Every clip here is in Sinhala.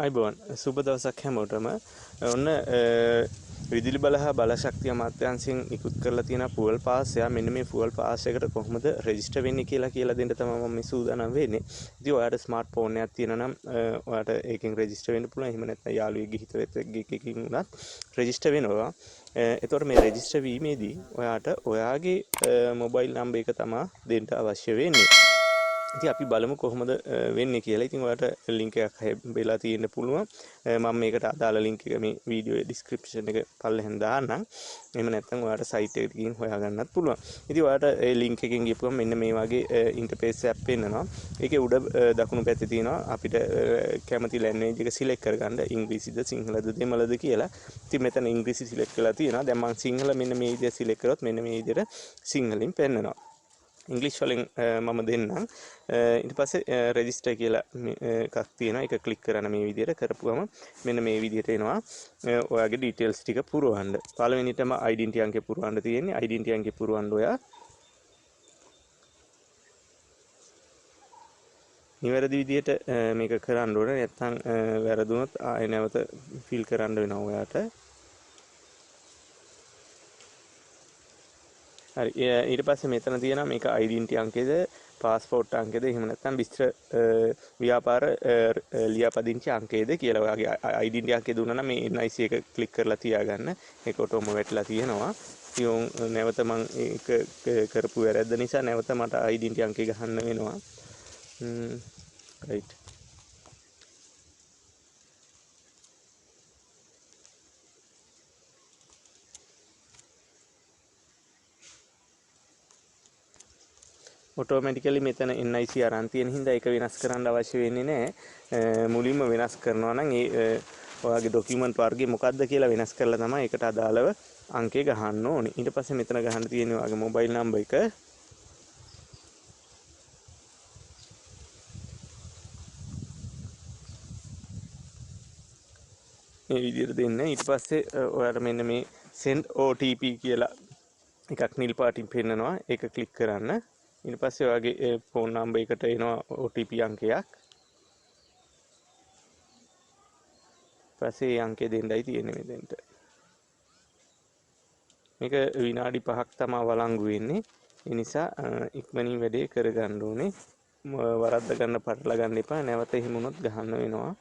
අයිබෝන් සුබ දවසක් හැමෝටම ඔන්න විදුලි බල හා බලශක්තිය අමාත්‍යාංශයෙන් නිකුත් කරලා තියෙන ෆුවල් පාස් එක මෙන්න මේ ෆුවල් පාස් එකට කොහොමද රෙජිස්ටර් වෙන්නේ කියලා දෙන්න තමයි මම මේ සූදානම් වෙන්නේ. ඉතින් ඔයාලට ස්මාර්ට් ෆෝන් එකක් තියෙනවා නම් ඔයාලට ඒකෙන් රෙජිස්ටර් වෙන්න පුළුවන්. එහෙම නැත්නම් යාළුවෙක්ගේ හිතවතෙක්ගේ එකකින් උනත් රෙජිස්ටර් වෙනවා. එතකොට මේ රෙජිස්ටර් වීමේදී ඔයාට ඔයාගේ මොබයිල් නම්බර් එක තමයි දෙන්න අවශ්‍ය වෙන්නේ. ඉතින් අපි බලමු කොහොමද වෙන්නේ කියලා. ඉතින් ඔයාලට ලින්ක් එකක් හැබෙලා තියෙන්න පුළුවන්. මම මේකට අදාළ ලින්ක් එක මේ වීඩියෝ ඩිස්ක්‍රිප්ෂන් එක පල්ලෙහෙන් දාන්නම්. එහෙම නැත්නම් ඔයාලට සයිට් එකට ගිහින් හොයාගන්නත් පුළුවන්. ඉතින් ඔයාලට ඒ ලින්ක් එකෙන් ගිහපුවම මෙන්න මේ වගේ ඉන්ටර්ෆේස් එකක් පෙන්නනවා. ඒකේ උඩ දකුණු පැත්තේ තියෙනවා අපිට කැමති ලැන්ග්වේජ් එක සිලෙක්ට් කරගන්න. ඉංග්‍රීසිද සිංහලද දෙමළද කියලා. ඉතින් මෙතන ඉංග්‍රීසි සිලෙක්ට් කරලා තියෙනවා. දැන් මම සිංහල මෙන්න මේ විදිහට සිලෙක්ට් කරොත් මෙන්න මේ විදිහට සිංහලෙන් පෙන්නනවා. ඉංග්‍රීසි වලින් මම දෙන්නම්. ඊට පස්සේ රෙජිස්ටර් කියලා එකක් තියෙනවා. ඒක ක්ලික් කරන මේ විදිහට කරපුවම මෙන්න මේ විදිහට එනවා. ඔයාගේ ඩීටේල්ස් ටික පුරවන්න. පළවෙනිටම ඩෙන්ටිටි අංකය පුරවන්න තියෙන්නේ. ඩෙන්ටිටි අංකය පුරවන්න ඔයා නිවැරදි විදිහට මේක කරන්න ඕනේ. නැත්නම් වැරදුනොත් ආයෙ නැවත ෆිල් කරන්න වෙනවා ඔයාට. හරි ඊට පස්සේ මෙතන තියෙනවා මේක ඩෙන්ටිටි අංකයේද පාස්පෝර්ට් අංකයේද එහෙම නැත්නම් විස්තර ව්‍යාපාර ලියාපදිංචි අංකයේද කියලා. ඔයාගේ ඩෙන්ටිටි අංකය දුන්නා නම් මේ NIC එක ක්ලික් කරලා තියාගන්න. ඒක ඔටෝම වැටලා තියෙනවා. ඉතින් නැවත මම ඒක කරපු වැරද්ද නිසා නැවත මට ඩෙන්ටිටි අංකය ගහන්න වෙනවා. රයිට් ඔටෝමැටිකලි මෙතන NIC අරන් තියෙන හින්දා ඒක වෙනස් කරන්න අවශ්‍ය වෙන්නේ නැහැ. මුලින්ම වෙනස් කරනවා නම් ඒ ඔයාගේ ડોකියුමන්ට් වර්ගය මොකක්ද කියලා වෙනස් කරලා තමයි ඒකට අදාළව අංකය ගහන්න ඕනේ. ඊට පස්සේ මෙතන ගහන්න තියෙන්නේ ඔයාගේ මොබයිල් නම්බර් එක. මේ විදිහට දෙන්න. ඊට පස්සේ ඔයාලා මෙන්න මේ send OTP කියලා එකක් නිල් පාටින් පෙන්නනවා. ඒක ක්ලික් කරන්න. ඊට පස්සේ ඔයාගේ ෆෝන් නම්බර් එකට එනවා OTP අංකයක්. පස්සේ ඒ අංකය දෙන්නයි තියෙන්නේ මෙතෙන්ට. මේක විනාඩි 5ක් තමයි වළංගු වෙන්නේ. ඒ නිසා ඉක්මනින් වැඩේ කරගන්න ඕනේ. වරද්ද ගන්න පටල ගන්න එපා. නැවත එහෙම වුණොත් ගහන්න වෙනවා.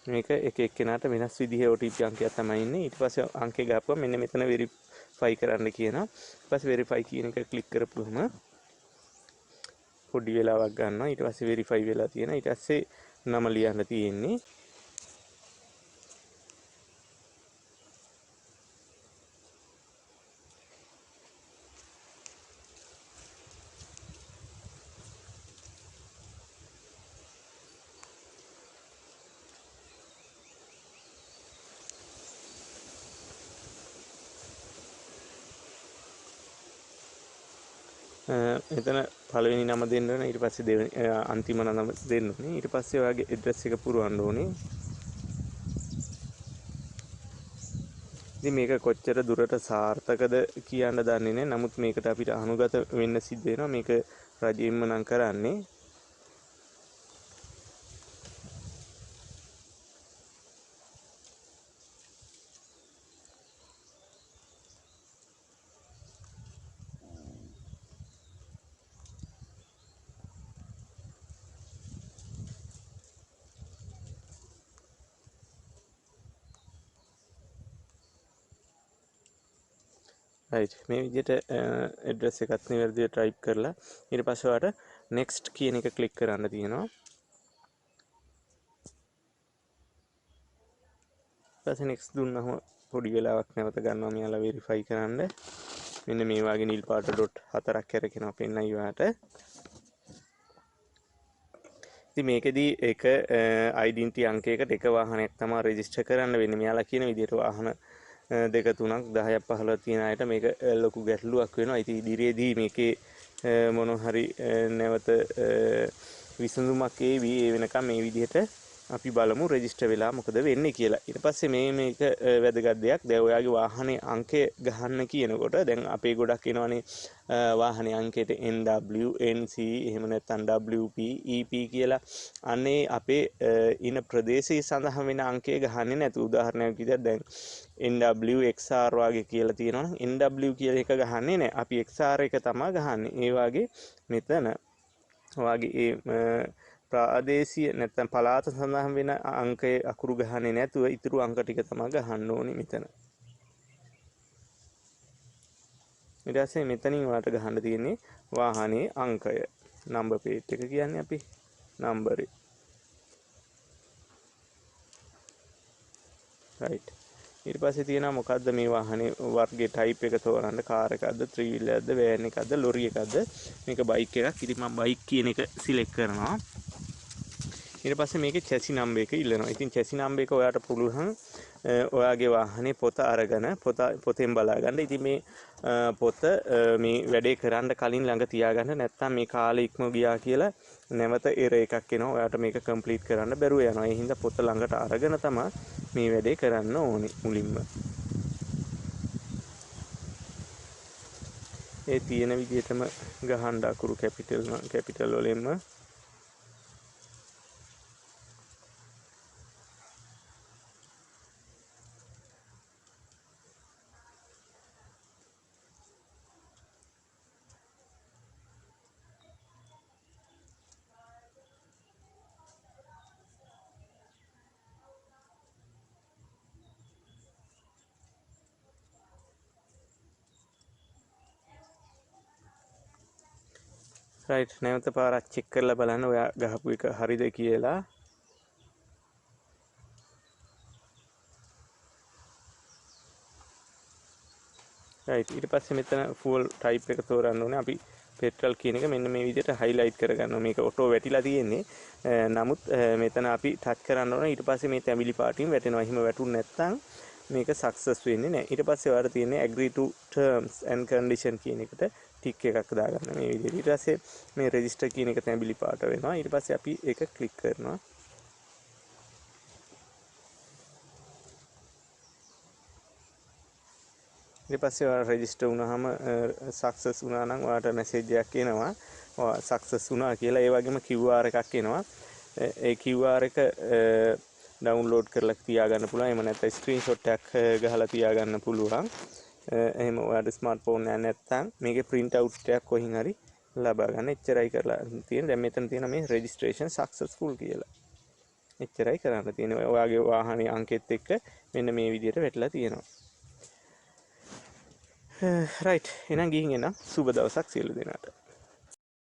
මේක එක එක්කෙනාට වෙනස් විදිහේ OTP අංකයක් තමයි ඉන්නේ. ඊට පස්සේ අංකය ගාපුවා මෙන්න මෙතන වෙරිෆයි කරන්න කියනවා. ඊට පස්සේ වෙරිෆයි කියන එක ක්ලික් කරපුවම පොඩි වෙලාවක් ගන්නවා. ඊට පස්සේ වෙරිෆයි වෙලා තියෙනවා. ඊට පස්සේ නම ලියන්න තියෙන්නේ. එතන පළවෙනි නම දෙන්න ඕනේ. ඊට පස්සේ දෙවෙනි අන්තිම නම දෙන්න ඕනේ. ඊට පස්සේ ඔයාගේ ඇඩ්‍රස් එක පුරවන්න ඕනේ. ඉතින් මේක කොච්චර දුරට සාර්ථකද කියන්න දන්නේ නැහැ. නමුත් මේකට අපිට අනුගත වෙන්න සිද්ධ වෙනවා. මේක රජයෙන්ම නම් කරන්නේ. රයිට් මේ විදිහට ඇඩ්‍රස් එකත් නිවැරදිව ටයිප් කරලා ඊට පස්සේ ඔයාලට next කියන එක ක්ලික් කරන්න තියෙනවා. ඊපස්සේ next දුන්නම පොඩි වෙලාවක් නැවත ගන්නවා මෙයාලා වෙරිෆයි කරන්න. මෙන්න මේ වගේ නිල් පාට ඩොට් 4ක් කරකිනවා පෙන්නයි ඔයාලට. ඉතින් මේකෙදී එක ඩෙන්ටිටි අංකයකට එක වාහනයක් තමයි රෙජිස්ටර් කරන්න වෙන්නේ. මෙයාලා කියන විදිහට වාහන 2 3ක් 10ක් 15ක් තියෙන අයට මේක ලොකු ගැටලුවක් වෙනවා. ඉතින් ඉදිරියේදී මේකේ මොන හරි නැවත විසඳුමක් ඒවි. ඒ වෙනකම් මේ විදිහට අපි බලමු රෙජිස්ටර් වෙලා මොකද වෙන්නේ කියලා. ඊට පස්සේ මේක වැදගත් දෙයක්. දැන් ඔයාගේ වාහනේ අංකය ගහන්න කියනකොට දැන් අපේ ගොඩක් එනවනේ වාහනේ අංකයට NW, NC එහෙම නැත්නම් WP, EP කියලා. අනේ අපේ ඉන ප්‍රදේශයේ සඳහන් වෙන අංකය ගහන්නේ නැතු. උදාහරණයක් විදිහට දැන් NW XR වගේ කියලා තියෙනවනම් NW කියලා එක ගහන්නේ නැහැ. අපි XR එක තමයි ගහන්නේ. ඒ වගේ මෙතන ඔයාගේ ප්‍රාදේශීය නැත්නම් පළාත සඳහන් වෙන අංකයේ අකුරු ගහන්නේ නැතුව ඉතුරු අංක ටික තමයි ගහන්න ඕනේ මෙතන. ඊට පස්සේ මෙතනින් ඔයාලට ගහන්න තියෙන්නේ වාහනේ අංකය. නම්බර් ප්ලේට් එක කියන්නේ අපි නම්බරේ. රයිට්. ඊට පස්සේ තියෙනවා මොකද්ද මේ වාහනේ වර්ගයේ ටයිප් එක තෝරන්න. කාර් එකක්ද, ත්‍රී වීලර්ද, වෑන් එකක්ද, ලොරි එකක්ද. මේක බයික් එකක්. ඉතින් මම බයික් කියන එක සිලෙක්ට් කරනවා. ඊට පස්සේ මේකේ චැසි නම්බර් එක ඉල්ලනවා. ඉතින් චැසි නම්බර් එක ඔයාට පුළුවන් ඔයාගේ වාහනේ පොත අරගෙන පොතෙන් බලා ගන්න. ඉතින් මේ පොත මේ වැඩේ කරන්න කලින් ළඟ තියාගන්න. නැත්නම් මේ කාලේ ඉක්ම ගියා කියලා නැවත එරර් එකක් එනවා. ඔයාට මේක කම්ප්ලීට් කරන්න බැරුව යනවා. ඒ හින්දා පොත ළඟට අරගෙන තමයි මේ වැඩේ කරන්න ඕනේ මුලින්ම. ඒ තියෙන විදිහටම ගහන්න අකුරු කැපිටල් වලින්ම රයිට්. නැවත පාරක් චෙක් කරලා බලන්න ඔයා ගහපු එක හරිද කියලා. රයිට්. ඊට පස්සේ මෙතන ෆුවල් ටයිප් එක තෝරන්න ඕනේ. අපි පෙට්‍රල් කියන එක මෙන්න මේ විදිහට හයිලයිට් කරගන්නවා. මේක ඔටෝ වැටිලා තියෙන්නේ. නමුත් මෙතන අපි ටච් කරන්න ඕනේ. ඊට පස්සේ මේ තැඹිලි පාටින් වැටෙනවා. එහෙම වැටුනේ නැත්නම් මේක සක්සස් වෙන්නේ නැහැ. ඊට පස්සේ ඔයාලට තියෙන්නේ agree to terms and condition කියන එකට ටික් එකක් දාගන්න මේ විදිහට. ඊට පස්සේ මේ register කියන එක තැඹිලි පාට වෙනවා. ඊට පස්සේ අපි ඒක ක්ලික් කරනවා. ඊට පස්සේ ඔයාලා රෙජිස්ටර් වුණාම සක්සස් වුණා නම් ඔයාලට මැසේජ් එකක් එනවා. ඔයා සක්සස් වුණා කියලා. ඒ වගේම QR එකක් එනවා. ඒ QR එක ඩවුන්ලෝඩ් කරලා තියාගන්න පුළුවන්. එහෙම නැත්නම් ස්ක්‍රීන්ෂොට් එකක් ගහලා තියාගන්න පුළුවන්. එහෙම ඔයාලට ස්මාර්ට්ෆෝන් එක නැත්නම් මේකේ print out එකක් කොහින් හරි ලබා ගන්න. එච්චරයි කරලා තියෙන්නේ. දැන් මෙතන තියෙන මේ registration successful කියලා. එච්චරයි කරන්න තියෙන්නේ. ඔයාගේ වාහනේ අංකෙත් එක්ක මෙන්න මේ විදිහට වැටලා තියෙනවා. රයිට්. එහෙනම් ගිහින් එන්න සුබ දවසක් සියලු දෙනාට.